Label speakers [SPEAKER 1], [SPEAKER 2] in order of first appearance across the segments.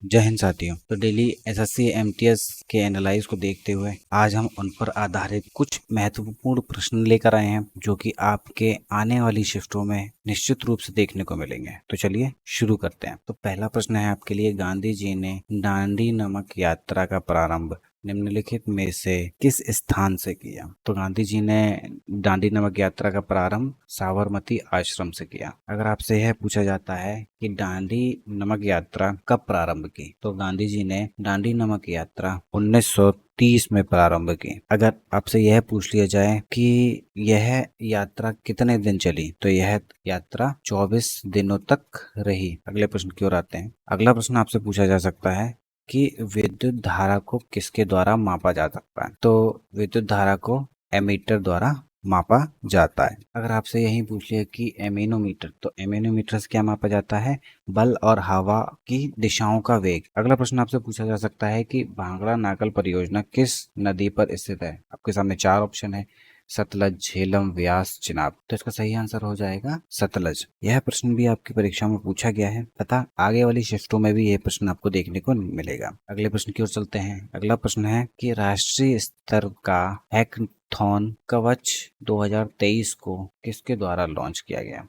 [SPEAKER 1] जय हिंद साथियों। तो डेली एसएससी एमटीएस के एनालाइज को देखते हुए आज हम उन पर आधारित कुछ महत्वपूर्ण प्रश्न लेकर आए हैं जो कि आपके आने वाली शिफ्टों में निश्चित रूप से देखने को मिलेंगे। तो चलिए शुरू करते हैं। तो पहला प्रश्न है आपके लिए, गांधी जी ने दांडी नमक यात्रा का प्रारंभ निम्नलिखित में से किस स्थान से किया? तो गांधी जी ने दांडी नमक यात्रा का प्रारंभ साबरमती आश्रम से किया। अगर आपसे यह पूछा जाता है कि दांडी नमक यात्रा कब प्रारंभ की, तो गांधी जी ने दांडी नमक यात्रा 1930 में प्रारंभ की। अगर आपसे यह पूछ लिया जाए कि यह यात्रा कितने दिन चली, तो यह यात्रा 24 दिनों तक रही। अगले प्रश्न की ओर आते हैं। अगला प्रश्न आपसे पूछा जा सकता है कि विद्युत धारा को किसके द्वारा मापा जा सकता है? तो विद्युत धारा को एमीटर द्वारा मापा जाता है। अगर आपसे यही पूछ लिया कि एमेनोमीटर, तो एमेनोमीटर से क्या मापा जाता है? बल और हवा की दिशाओं का वेग। अगला प्रश्न आपसे पूछा जा सकता है कि भांगड़ा नागल परियोजना किस नदी पर स्थित है? आपके सामने चार ऑप्शन है, सतलज, झेलम, व्यास, चिनाब। तो इसका सही आंसर हो जाएगा सतलज। यह प्रश्न भी आपकी परीक्षा में पूछा गया है तथा आगे वाली शिफ्टों में भी यह प्रश्न आपको देखने को मिलेगा। अगले प्रश्न की ओर चलते हैं। अगला प्रश्न है कि राष्ट्रीय स्तर का हैकाथॉन कवच 2023 को किसके द्वारा लॉन्च किया गया?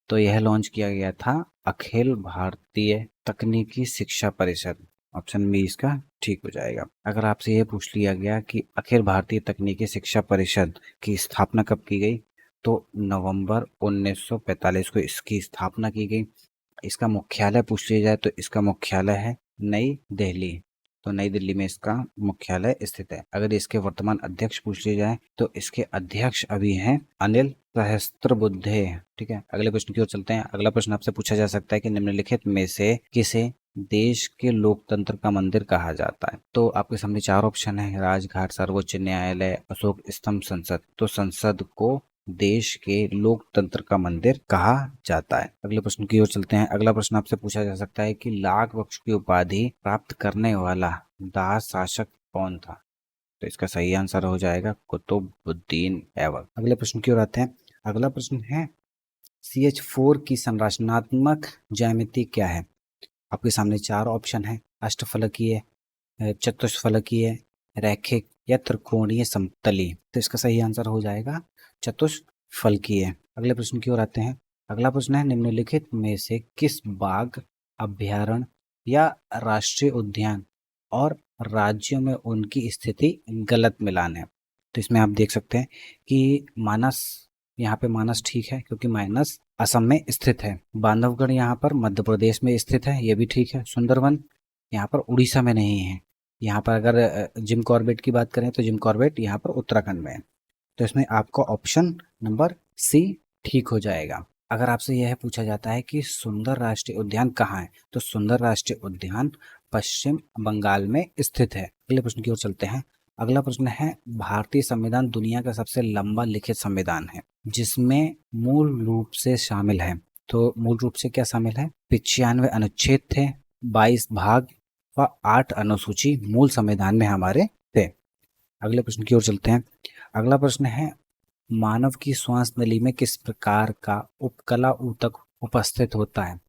[SPEAKER 1] तो यह लॉन्च किया गया था अखिल भारतीय तकनीकी शिक्षा परिषद। ऑप्शन बी इसका ठीक हो जाएगा। अगर आपसे यह पूछ लिया गया कि अखिल भारतीय तकनीकी शिक्षा परिषद की स्थापना कब की गई, तो नवंबर 1945 को इसकी स्थापना की गई। इसका मुख्यालय पूछ लिया जाए तो इसका मुख्यालय है नई दिल्ली। तो नई दिल्ली में इसका मुख्यालय स्थित है। अगर इसके वर्तमान अध्यक्ष पूछ लिए जाए तो इसके अध्यक्ष अभी हैं अनिल सहस्त्रबुद्धे। ठीक है, अगले प्रश्न की ओर चलते हैं। अगला प्रश्न आपसे पूछा जा सकता है कि निम्नलिखित में से किसे देश के लोकतंत्र का मंदिर कहा जाता है? तो आपके सामने चार ऑप्शन है, राजघाट, सर्वोच्च न्यायालय, अशोक स्तंभ, संसद। तो संसद को देश के लोकतंत्र का मंदिर कहा जाता है। अगले प्रश्न की ओर चलते हैं। अगला प्रश्न आपसे पूछा जा सकता है कि लाख वृक्ष की उपाधि प्राप्त करने वाला दास शासक कौन था? तो इसका सही आंसर हो जाएगा कुतुबुद्दीन ऐबक। अगले प्रश्न की ओर आते हैं। अगला प्रश्न है CH4 की संरचनात्मक ज्यामिति क्या है? आपके सामने चार ऑप्शन है, अष्टफलकीय, चतुष्फलकीय, रैखिक या त्रिकोणीय समतली। तो इसका सही आंसर हो जाएगा चतुष्फलकीय। अगले प्रश्न की ओर आते हैं। अगला प्रश्न है निम्नलिखित में से किस बाघ अभ्यारण्य या राष्ट्रीय उद्यान और राज्यों में उनकी स्थिति गलत मिलान है? तो इसमें आप देख सकते हैं कि मानस, यहाँ पे मानस ठीक है क्योंकि मानस असम में स्थित है। बांधवगढ़ यहाँ पर मध्य प्रदेश में स्थित है, ये भी ठीक है। सुंदरवन यहाँ पर उड़ीसा में नहीं है। यहाँ पर अगर जिम कॉर्बेट की बात करें तो जिम कॉर्बेट यहाँ पर उत्तराखंड में है। तो इसमें आपका ऑप्शन नंबर सी ठीक हो जाएगा। अगर आपसे यह पूछा जाता है कि सुंदर राष्ट्रीय उद्यान कहाँ है, तो सुंदर राष्ट्रीय उद्यान पश्चिम बंगाल में स्थित है। अगले प्रश्न की ओर चलते हैं। अगला प्रश्न है भारतीय संविधान दुनिया का सबसे लंबा लिखित संविधान है जिसमें मूल रूप से शामिल है। तो मूल रूप से क्या शामिल है? 95 अनुच्छेद थे, 22 भाग व 8 अनुसूची मूल संविधान में हमारे थे। अगले प्रश्न की ओर चलते हैं। अगला प्रश्न है मानव की श्वास नली में किस प्रकार का उपकला ऊतक उपस्थित होता है?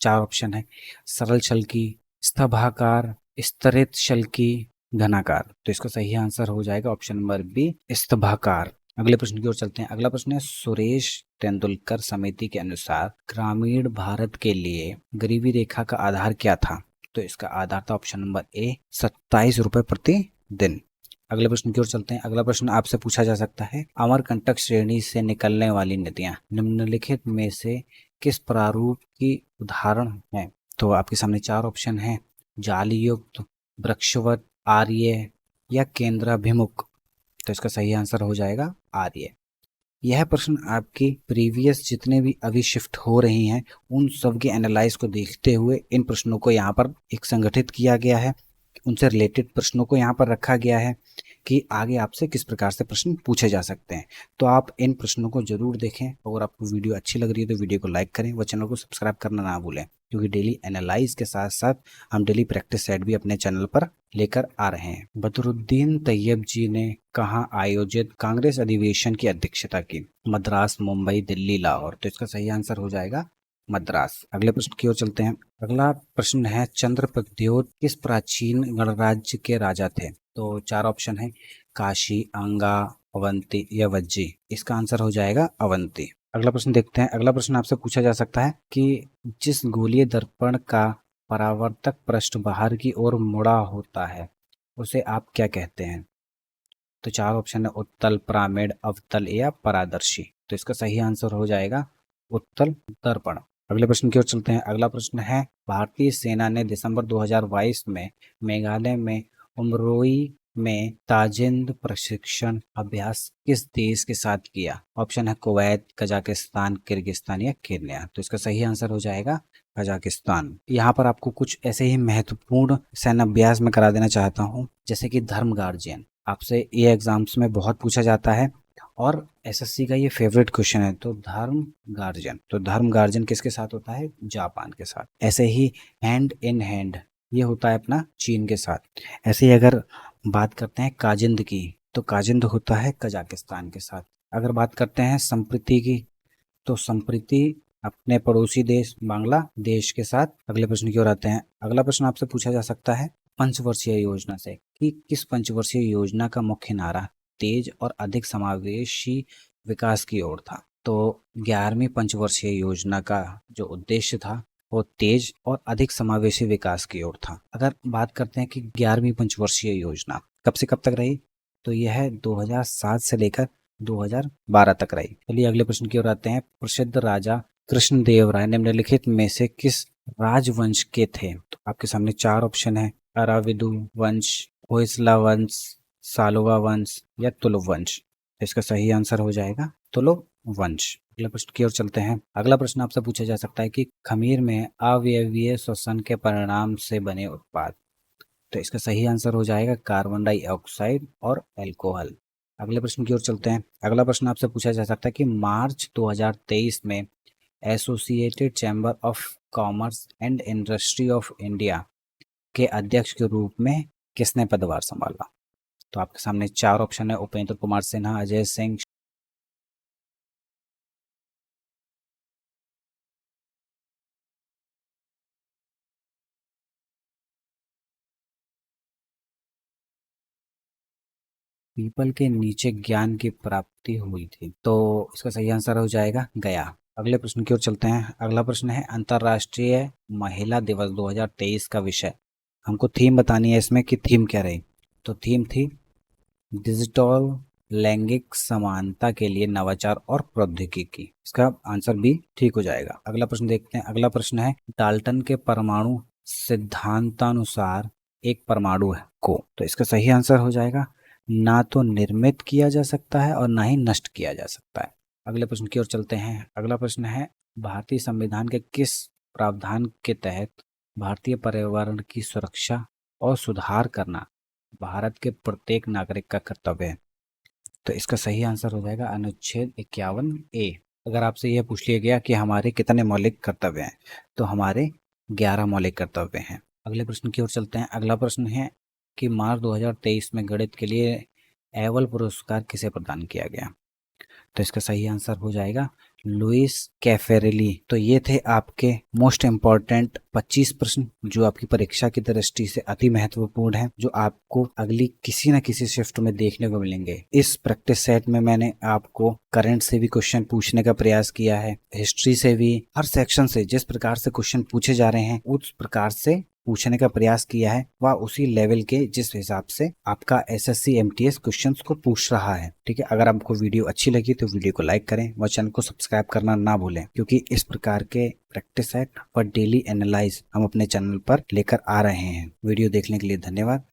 [SPEAKER 1] चार ऑप्शन है, सरल शल्की, स्तभाकार, स्तरित शल्की, घनाकार। तो इसका सही आंसर हो जाएगा ऑप्शन नंबर बी, स्तभाकार। अगले प्रश्न की ओर चलते हैं। अगला प्रश्न है सुरेश तेंदुलकर समिति के अनुसार ग्रामीण भारत के लिए गरीबी रेखा का आधार क्या था? तो इसका आधार था ऑप्शन नंबर ए 27 रुपए प्रति दिन। अगले प्रश्न की ओर चलते हैं। अगला प्रश्न आपसे पूछा जा सकता है अमरकंटक श्रेणी से निकलने वाली नदियां निम्नलिखित में से किस प्रारूप की उदाहरण है? तो आपके सामने चार ऑप्शन है, जालीयुक्त, वृक्षवत, आर्य या केंद्राभिमुख। तो इसका सही आंसर हो जाएगा आर्य। यह प्रश्न आपकी प्रीवियस जितने भी अभी शिफ्ट हो रही हैं उन सब के एनालाइज को देखते हुए इन प्रश्नों को यहाँ पर एक संगठित किया गया है, उनसे रिलेटेड प्रश्नों को यहाँ पर रखा गया है कि आगे आपसे किस प्रकार से प्रश्न पूछे जा सकते हैं। तो आप इन प्रश्नों को जरूर देखें। अगर आपको वीडियो अच्छी लग रही है तो वीडियो को लाइक करें व चैनल को सब्सक्राइब करना ना भूलें, क्योंकि डेली एनालाइज के साथ साथ हम डेली प्रैक्टिस सेट भी अपने चैनल पर लेकर आ रहे हैं। बदरुद्दीन तैयब जी ने कहाँ आयोजित कांग्रेस अधिवेशन की अध्यक्षता की? मद्रास, मुंबई, दिल्ली, लाहौर। तो इसका सही आंसर हो जाएगा मद्रास। अगले प्रश्न की ओर चलते हैं। अगला प्रश्न है चंद्रप्रद्योत किस प्राचीन गणराज्य के राजा थे? तो चार ऑप्शन है, काशी, अंगा, अवंती या वज्जी। इसका आंसर हो जाएगा अवंती। अगला प्रश्न देखते हैं। अगला प्रश्न आपसे पूछा जा सकता है कि जिस गोलीय दर्पण का परावर्तक पृष्ठ बाहर की ओर मुड़ा होता है उसे आप क्या कहते हैं? तो चार ऑप्शन है, उत्तल, पिरामिड, अवतल या पारदर्शी। तो इसका सही आंसर हो जाएगा उत्तल दर्पण। अगले प्रश्न की ओर चलते हैं। अगला प्रश्न है, भारतीय सेना ने दिसंबर 2022 में मेघालय में उमरोई में ताजिंद प्रशिक्षण अभ्यास किस देश के साथ किया? ऑप्शन है कुवैत, कजाकिस्तान, किर्गिस्तान या केन्या। तो इसका सही आंसर हो जाएगा कजाकिस्तान। यहाँ पर आपको कुछ ऐसे ही महत्वपूर्ण सैन्य अभ्यास में करा देना चाहता हूँ, जैसे कि धर्म गार्जियन। आपसे ये एग्जाम्स में बहुत पूछा जाता है और एसएससी का ये फेवरेट क्वेश्चन है। तो धर्म गार्जियन, तो धर्म गार्जियन किसके साथ होता है? जापान के साथ। ऐसे ही हैंड इन हैंड ये होता है अपना चीन के साथ। ऐसे ही अगर बात करते हैं काजिंद की, तो काजिंद होता है कजाकिस्तान के साथ। अगर बात करते हैं संप्रीति की, तो संप्रीति अपने पड़ोसी देश बांग्लादेश के साथ। अगले प्रश्न की ओर आते हैं। अगला प्रश्न आपसे पूछा जा सकता है पंचवर्षीय योजना से कि किस पंचवर्षीय योजना का मुख्य नारा तेज और अधिक समावेशी विकास की ओर था? तो 11वीं पंचवर्षीय योजना का जो उद्देश्य था वो तेज और अधिक समावेशी विकास की ओर था। अगर बात करते हैं कि 11वीं पंचवर्षीय योजना कब से कब तक रही, तो यह 2007 से लेकर 2012 तक रही। चलिए अगले प्रश्न की ओर आते हैं। प्रसिद्ध राजा कृष्णदेव राय निम्नलिखित में से किस राजवंश के थे? तो आपके सामने चार ऑप्शन है, अराविदु वंश, होयसला वंश, सालोवा वंश या तुलुव वंश। इसका सही आंसर हो जाएगा तुलुव वंश। अगले प्रश्न की ओर चलते हैं। अगला प्रश्न आपसे पूछा जा सकता है कि खमीर में अवयवीय श्वसन के परिणाम से बने उत्पाद। तो इसका सही आंसर हो जाएगा कार्बन डाइऑक्साइड और अल्कोहल। अगले प्रश्न की ओर चलते हैं। अगला प्रश्न आपसे पूछा जा सकता है कि मार्च 2023 में associated chamber of commerce and industry of India के अध्यक्ष के रूप में किसने पदभार संभाला? तो आपके सामने चार ऑप्शन है, उपेंद्र कुमार सिन्हा, अजय सिंह, पीपल के नीचे ज्ञान की प्राप्ति हुई थी। तो इसका सही आंसर हो जाएगा गया। अगले प्रश्न की ओर चलते हैं। अगला प्रश्न है अंतर्राष्ट्रीय महिला दिवस 2023 का विषय। हमको थीम बतानी है इसमें कि थीम क्या रही। तो थीम थी डिजिटल लैंगिक समानता के लिए नवाचार और प्रौद्योगिकी। इसका आंसर भी ठीक हो जाएगा। अगला प्रश्न देखते हैं। अगला प्रश्न है डाल्टन के परमाणु सिद्धांतानुसार एक परमाणु है को, तो इसका सही आंसर हो जाएगा ना तो निर्मित किया जा सकता है और ना ही नष्ट किया जा सकता है। अगले प्रश्न की ओर चलते हैं। अगला प्रश्न है भारतीय संविधान के किस प्रावधान के तहत भारतीय पर्यावरण की सुरक्षा और सुधार करना भारत के प्रत्येक नागरिक का कर्तव्य है? तो इसका सही आंसर हो जाएगा अनुच्छेद 51A। अगर आपसे यह पूछ लिया गया कि हमारे कितने मौलिक कर्तव्य हैं, तो हमारे 11 मौलिक कर्तव्य हैं। अगले प्रश्न की ओर चलते हैं। अगला प्रश्न है कि मार्च 2023 में गणित के लिए एवल पुरस्कार किसे प्रदान किया गया? तो इसका सही आंसर हो जाएगा लुइस कैफेरेली। तो ये थे आपके मोस्ट इम्पॉर्टेंट 25 प्रश्न जो आपकी परीक्षा की दृष्टि से अति महत्वपूर्ण है, जो आपको अगली किसी न किसी शिफ्ट में देखने को मिलेंगे। इस प्रैक्टिस सेट में मैंने आपको करंट से भी क्वेश्चन पूछने का प्रयास किया है, हिस्ट्री से भी, हर सेक्शन से जिस प्रकार से क्वेश्चन पूछे जा रहे हैं उस प्रकार से पूछने का प्रयास किया है, वह उसी लेवल के जिस हिसाब से आपका एसएससी एमटीएस क्वेश्चंस को पूछ रहा है। ठीक है, अगर आपको वीडियो अच्छी लगी तो वीडियो को लाइक करें व चैनल को सब्सक्राइब करना ना भूलें, क्योंकि इस प्रकार के प्रैक्टिस सेट और डेली एनालाइज हम अपने चैनल पर लेकर आ रहे हैं। वीडियो देखने के लिए धन्यवाद।